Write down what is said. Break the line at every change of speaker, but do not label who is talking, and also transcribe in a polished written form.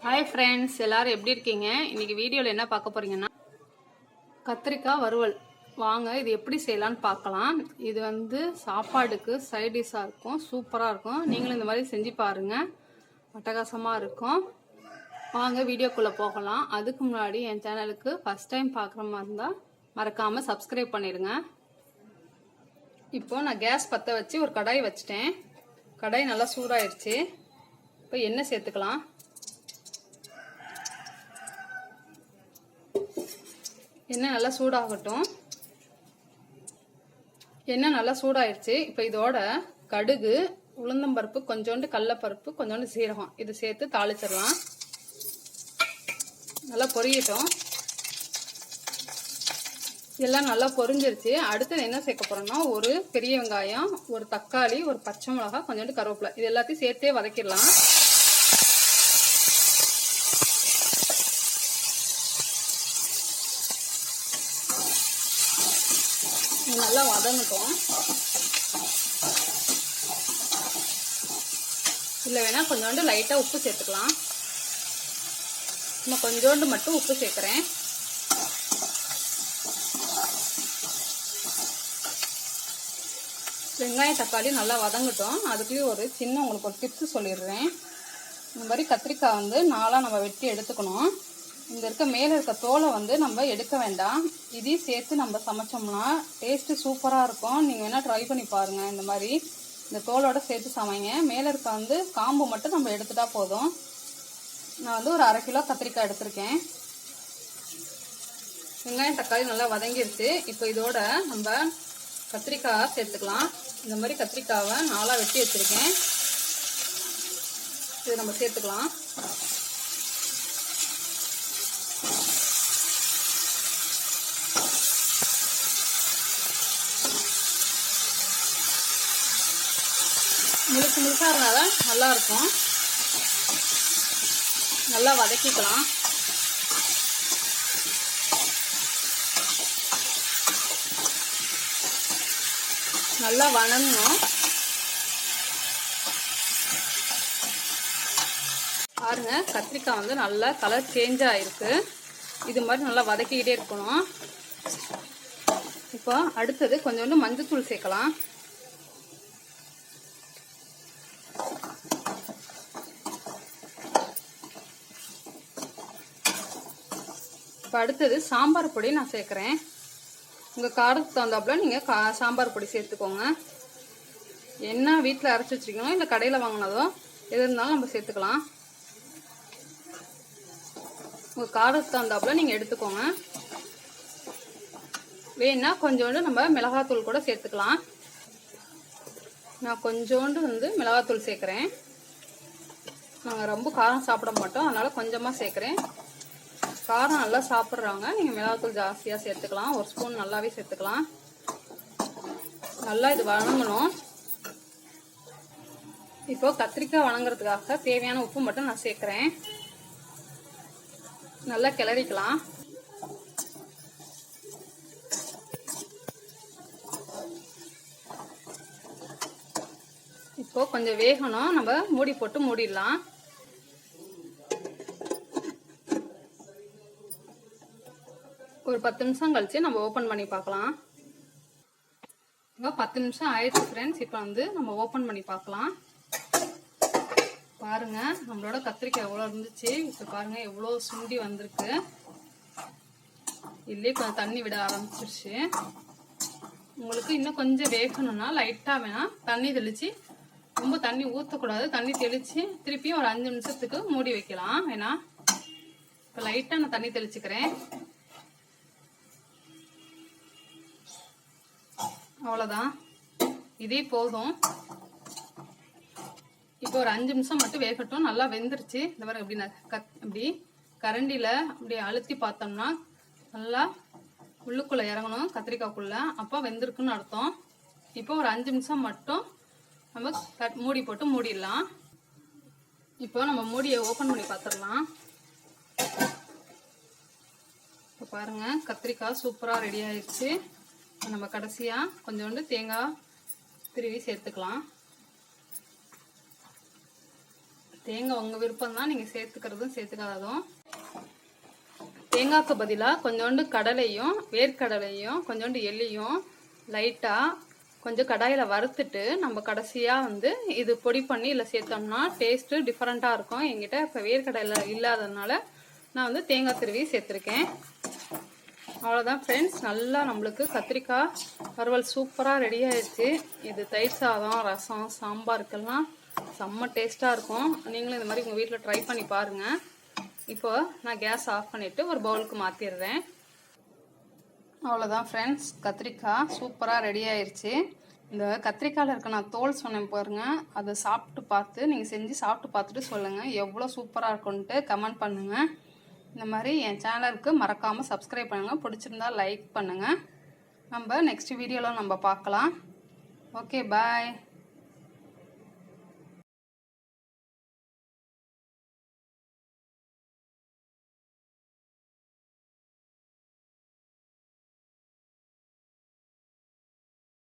Hi friends, எல்லாரும் எப்படி இருக்கீங்க? இன்னைக்கு வீடியோவில் என்ன பார்க்க போறீங்கன்னா கத்திரிக்காய் வறுவல். வாங்க இது எப்படி செய்யலான்னு பார்க்கலாம். இது சாப்பாடுக்கு சைட் டிஷ்ஷாக இருக்கும், சூப்பராக இருக்கும். நீங்களும் இந்த மாதிரி செஞ்சு பாருங்கள், அட்டகாசமாக இருக்கும். வாங்க வீடியோக்குள்ளே போகலாம். அதுக்கு முன்னாடி என் சேனலுக்கு ஃபஸ்ட் டைம் பார்க்குற மாதிரி இருந்தால் மறக்காமல் சப்ஸ்கிரைப் பண்ணிடுங்க. இப்போ நான் கேஸ் பற்ற வச்சு ஒரு கடாய் வச்சுட்டேன். கடாய் நல்லா சூடாயிடுச்சு. இப்போ எண்ணெய் சேர்த்துக்கலாம். எண்ணெய் நல்லா சூடாகட்டும். எண்ணெய் நல்லா சூடாயிடுச்சு. இப்போ இதோட கடுகு, உளுந்தம்பருப்பு, கொஞ்சோண்டு கடலைப்பருப்பு, கொஞ்சோண்டு சீரகம் இது சேர்த்து தாளிச்சிடலாம். நல்லா பொரியட்டும். எல்லாம் நல்லா பொரிஞ்சிருச்சு. அடுத்தது என்ன சேர்க்க போறோம்னா ஒரு பெரிய வெங்காயம், ஒரு தக்காளி, ஒரு பச்சை மிளகாய், கொஞ்சோண்டு கருவேப்பிலை இது எல்லாத்தையும் சேர்த்தே வதக்கிடலாம். நல்லா வதங்கட்டும். இல்லை வேணா கொஞ்சோண்டு லைட்டாக உப்பு சேர்த்துக்கலாம். நான் கொஞ்சோண்டு மட்டும் உப்பு சேர்க்குறேன். வெங்காயம் தக்காளி நல்லா வதங்கட்டும். அதுக்குள்ளேயும் உங்களுக்கு ஒரு டிப்ஸ் சொல்லிடுறேன். இந்த மாதிரி கத்திரிக்காய் நாளாக நம்ம வெட்டி எடுத்துக்கணும். இந்த மேலே இருக்க தோலை நம்ம எடுக்க வேண்டாம். இதையும் சேர்த்து நம்ம சமைச்சோம்னா டேஸ்ட்டு சூப்பராக இருக்கும். நீங்கள் வேணால் ட்ரை பண்ணி பாருங்கள். இந்த மாதிரி இந்த தோலோட சேர்த்து சமைங்க. மேலே இருக்க காம்பு மட்டும் நம்ம எடுத்துட்டா போதும். நான் ஒரு 1/2 கிலோ கத்திரிக்காய் எடுத்திருக்கேன். வெங்காயம் தக்காளி நல்லா வதங்கிருச்சு. இப்போ இதோட நம்ம கத்திரிக்காய் சேர்த்துக்கலாம். இந்த மாதிரி கத்திரிக்காவை நாளாக வெட்டி வச்சுருக்கேன். இது நம்ம சேர்த்துக்கலாம். முழுக்க முழுக்காக இருந்தால் நல்லா இருக்கும். நல்லா வதக்கிக்கலாம். நல்லா வணங்கணும். பாருங்க, கத்திரிக்காய் நல்லா கலர் சேஞ்ச் ஆயிருக்கு. இது மாதிரி நல்லா வதக்கிக்கிட்டே இருக்கணும். இப்போ அடுத்தது கொஞ்சோண்டு மஞ்சத்தூள் சேர்க்கலாம். இப்போ அடுத்தது சாம்பார் பொடி நான் சேர்க்குறேன். உங்கள் காரத்துக்கு தகுந்தாப்புல நீங்கள் சாம்பார் பொடி சேர்த்துக்கோங்க. என்ன வீட்டில் அரைச்சி வச்சுருக்கணும் இல்லை கடையில் வாங்கினதோ எது இருந்தாலும் நம்ம சேர்த்துக்கலாம். உங்கள் காரத்துக்கு தகுந்தாப்புல நீங்கள் எடுத்துக்கோங்க. வேணா கொஞ்சோண்டு நம்ம மிளகாத்தூள் கூட சேர்த்துக்கலாம். நான் கொஞ்சோண்டு மிளகாத்தூள் சேர்க்குறேன். நாங்கள் ரொம்ப காரம் சாப்பிட மாட்டோம், அதனால் கொஞ்சமாக சேர்க்குறேன். காரம் நல்லா சாப்பிட்றாங்க, நீங்கள் மிளகாத்தூள் ஜாஸ்தியாக சேர்த்துக்கலாம். 1 ஸ்பூன் நல்லாவே சேர்த்துக்கலாம். நல்லா இது வணங்கணும். இப்போ கத்திரிக்காய் வணங்குறதுக்காக தேவையான உப்பு மட்டும் நான் சேர்க்குறேன். நல்லா கிளறிக்கலாம். இப்போ கொஞ்சம் வேகணும், நம்ம மூடி போட்டு மூடிடலாம். ஒரு 10 நிமிஷம் கழிச்சு நம்ம ஓப்பன் பண்ணி பார்க்கலாம். இப்போ 10 நிமிஷம் ஆயிடுச்சு ஃப்ரெண்ட்ஸ். இப்போ நம்ம ஓப்பன் பண்ணி பார்க்கலாம். பாருங்க, நம்மளோட கத்திரிக்காய் எவ்வளோ இருந்துச்சு. இப்போ பாருங்க எவ்வளோ சுண்டி வந்திருக்கு. இதுலேயே கொஞ்சம் தண்ணி விட ஆரம்பிச்சிருச்சு. உங்களுக்கு இன்னும் கொஞ்சம் வேகணும்னா லைட்டாக வேணா தண்ணி தெளித்து, ரொம்ப தண்ணி ஊற்றக்கூடாது. தண்ணி தெளித்து திருப்பியும் ஒரு 5 நிமிஷத்துக்கு மூடி வைக்கலாம் வேணா. இப்போ லைட்டாக நான் தண்ணி தெளிச்சுக்கிறேன். அவ்வளோதான், இதே போதும். இப்போ ஒரு 5 நிமிஷம் மட்டும் வேகட்டும். நல்லா வெந்துருச்சு. இந்த மாதிரி இப்படி கரண்டியில் அப்படி அழுத்தி பார்த்தோம்னா நல்லா உள்ளுக்குள்ளே இறங்கணும் கத்திரிக்காய்க்குள்ளே. அப்போ வெந்திருக்குன்னு அர்த்தம். இப்போ ஒரு 5 நிமிஷம் மட்டும் நம்ம மூடி போட்டு மூடிடலாம். இப்போ நம்ம மூடியை ஓப்பன் பண்ணி பார்த்துடலாம். இப்போ பாருங்கள், கத்திரிக்காய் சூப்பராக ரெடி ஆயிடுச்சு. நம்ம கடைசியாக கொஞ்சோண்டு தேங்காய் திருவி சேர்த்துக்கலாம். தேங்காய் உங்கள் விருப்பம் தான், நீங்கள் சேர்த்துக்கிறதும் சேர்த்துக்காததும். தேங்காய்க்கு பதிலாக கொஞ்சோண்டு கடலையும் வேர்க்கடலையும் கொஞ்சோண்டு எள்ளையும் லைட்டாக கொஞ்சம் கடாயில் வறுத்துட்டு நம்ம கடைசியாக வந்து இது பொடி பண்ணி இல்லை சேர்த்தோம்னா டேஸ்ட்டு டிஃப்ரெண்ட்டாக இருக்கும். என்கிட்ட இப்போ வேர்க்கடலை இல்லாததுனால நான் வந்து தேங்காய் திருவி சேர்த்துருக்கேன். அவ்வளோதான் ஃப்ரெண்ட்ஸ், நல்லா நம்மளுக்கு கத்திரிக்காய் வறுவல் சூப்பராக ரெடி ஆயிடுச்சு. இது தயிர் சாதம், ரசம், சாம்பாருக்கெல்லாம் செம்ம டேஸ்ட்டாக இருக்கும். நீங்களும் இந்த மாதிரி உங்கள் வீட்டில் ட்ரை பண்ணி பாருங்கள். இப்போ நான் கேஸ் ஆஃப் பண்ணிவிட்டு ஒரு பவுலுக்கு மாற்றிடுறேன். அவ்வளோதான் ஃப்ரெண்ட்ஸ், கத்திரிக்காய் சூப்பராக ரெடி ஆயிடுச்சு. இந்த கத்திரிக்காயில் இருக்க நான் தோல் சொன்னேன் பாருங்கள், அதை சாப்பிட்டு பார்த்து நீங்கள் செஞ்சு சாப்பிட்டு பார்த்துட்டு சொல்லுங்கள் எவ்வளோ சூப்பராக இருக்குன்ட்டு கமெண்ட் பண்ணுங்கள். இந்த மாதிரி என் சேனலுக்கு மறக்காமல் சப்ஸ்கிரைப் பண்ணுங்கள். பிடிச்சிருந்தா லைக் பண்ணுங்கள். நம்ம நெக்ஸ்ட் வீடியோவில் நம்ம பார்க்கலாம். ஓகே, பாய்.